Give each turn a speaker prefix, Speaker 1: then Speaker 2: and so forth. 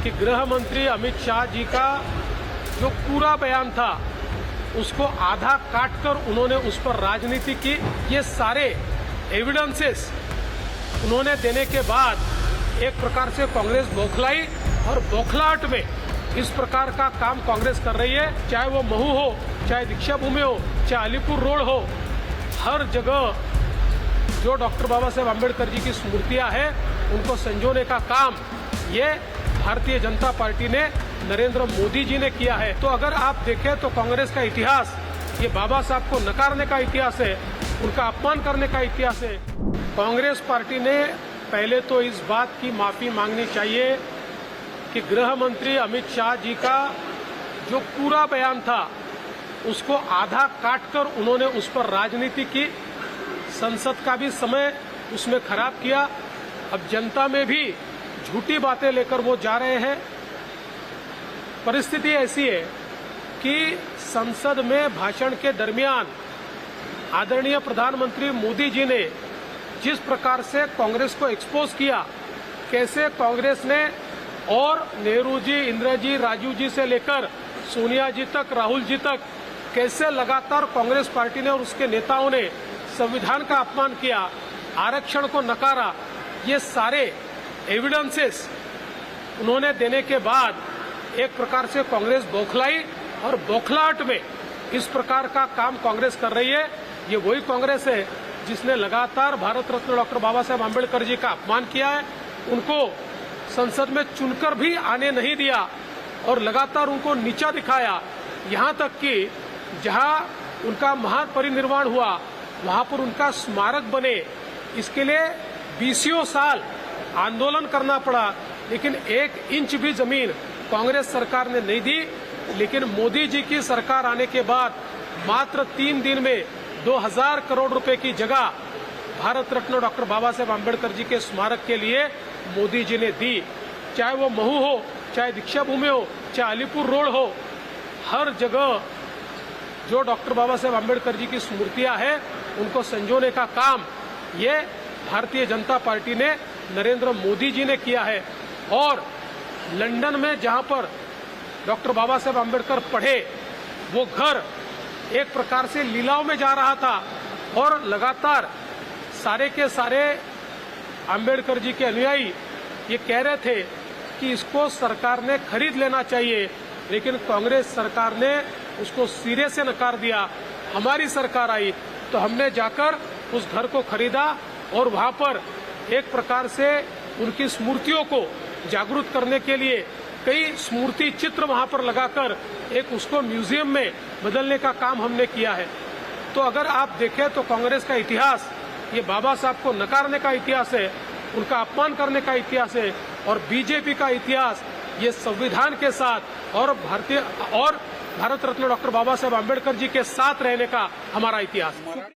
Speaker 1: कि गृह मंत्री अमित शाह जी का जो पूरा बयान था उसको आधा काटकर उन्होंने उस पर राजनीति की। ये सारे एविडेंसेस उन्होंने देने के बाद एक प्रकार से कांग्रेस बौखलाई और बौखलाहट में इस प्रकार का काम कांग्रेस कर रही है। चाहे वो महू हो, चाहे दीक्षा भूमि हो, चाहे अलीपुर रोड हो, हर जगह जो डॉक्टर बाबा साहेब आम्बेडकर जी की स्मृतियां हैं उनको संजोने का काम ये भारतीय जनता पार्टी ने, नरेंद्र मोदी जी ने किया है। तो अगर आप देखें तो कांग्रेस का इतिहास ये बाबा साहब को नकारने का इतिहास है, उनका अपमान करने का इतिहास है। कांग्रेस पार्टी ने पहले तो इस बात की माफी मांगनी चाहिए कि गृह मंत्री अमित शाह जी का जो पूरा बयान था उसको आधा काटकर उन्होंने उस पर राजनीति की। संसद का भी समय उसमें खराब किया। अब जनता में भी झूठी बातें लेकर वो जा रहे हैं। परिस्थिति ऐसी है कि संसद में भाषण के दरमियान आदरणीय प्रधानमंत्री मोदी जी ने जिस प्रकार से कांग्रेस को एक्सपोज किया, कैसे कांग्रेस ने और नेहरू जी, इंदिरा जी, राजीव जी से लेकर सोनिया जी तक, राहुल जी तक, कैसे लगातार कांग्रेस पार्टी ने और उसके नेताओं ने संविधान का अपमान किया, आरक्षण को नकारा, ये सारे एविडेंसेस उन्होंने देने के बाद एक प्रकार से कांग्रेस बौखलाई और बौखलाहट में इस प्रकार का काम कांग्रेस कर रही है। ये वही कांग्रेस है जिसने लगातार भारत रत्न डॉक्टर बाबा साहेब आम्बेडकर जी का अपमान किया है, उनको संसद में चुनकर भी आने नहीं दिया और लगातार उनको नीचा दिखाया। यहाँ तक कि जहाँ उनका महापरिनिर्वाण हुआ वहाँ पर उनका स्मारक बने, इसके लिए 20 साल आंदोलन करना पड़ा, लेकिन 1 इंच भी जमीन कांग्रेस सरकार ने नहीं दी। लेकिन मोदी जी की सरकार आने के बाद मात्र 3 दिन में 2000 करोड़ रुपए की जगह भारत रत्न डॉक्टर बाबा साहेब आम्बेडकर जी के स्मारक के लिए मोदी जी ने दी। चाहे वो महू हो, चाहे दीक्षा भूमि हो, चाहे अलीपुर रोड हो, हर जगह जो डॉक्टर बाबा साहेब आम्बेडकर जी की स्मृतियां हैं उनको संजोने का काम ये भारतीय जनता पार्टी ने, नरेंद्र मोदी जी ने किया है। और लंदन में जहां पर डॉक्टर बाबा साहेब आम्बेडकर पढ़े, वो घर एक प्रकार से लीलाओं में जा रहा था और लगातार सारे के सारे आम्बेडकर जी के अनुयायी ये कह रहे थे कि इसको सरकार ने खरीद लेना चाहिए, लेकिन कांग्रेस सरकार ने उसको सिरे से नकार दिया। हमारी सरकार आई तो हमने जाकर उस घर को खरीदा और वहां पर एक प्रकार से उनकी स्मृतियों को जागरूक करने के लिए कई स्मृति चित्र वहां पर लगाकर एक उसको म्यूजियम में बदलने का काम हमने किया है। तो अगर आप देखें तो कांग्रेस का इतिहास ये बाबा साहब को नकारने का इतिहास है, उनका अपमान करने का इतिहास है। और बीजेपी का इतिहास ये संविधान के साथ और भारत रत्न डॉक्टर बाबा साहेब आम्बेडकर जी के साथ रहने का हमारा इतिहास है।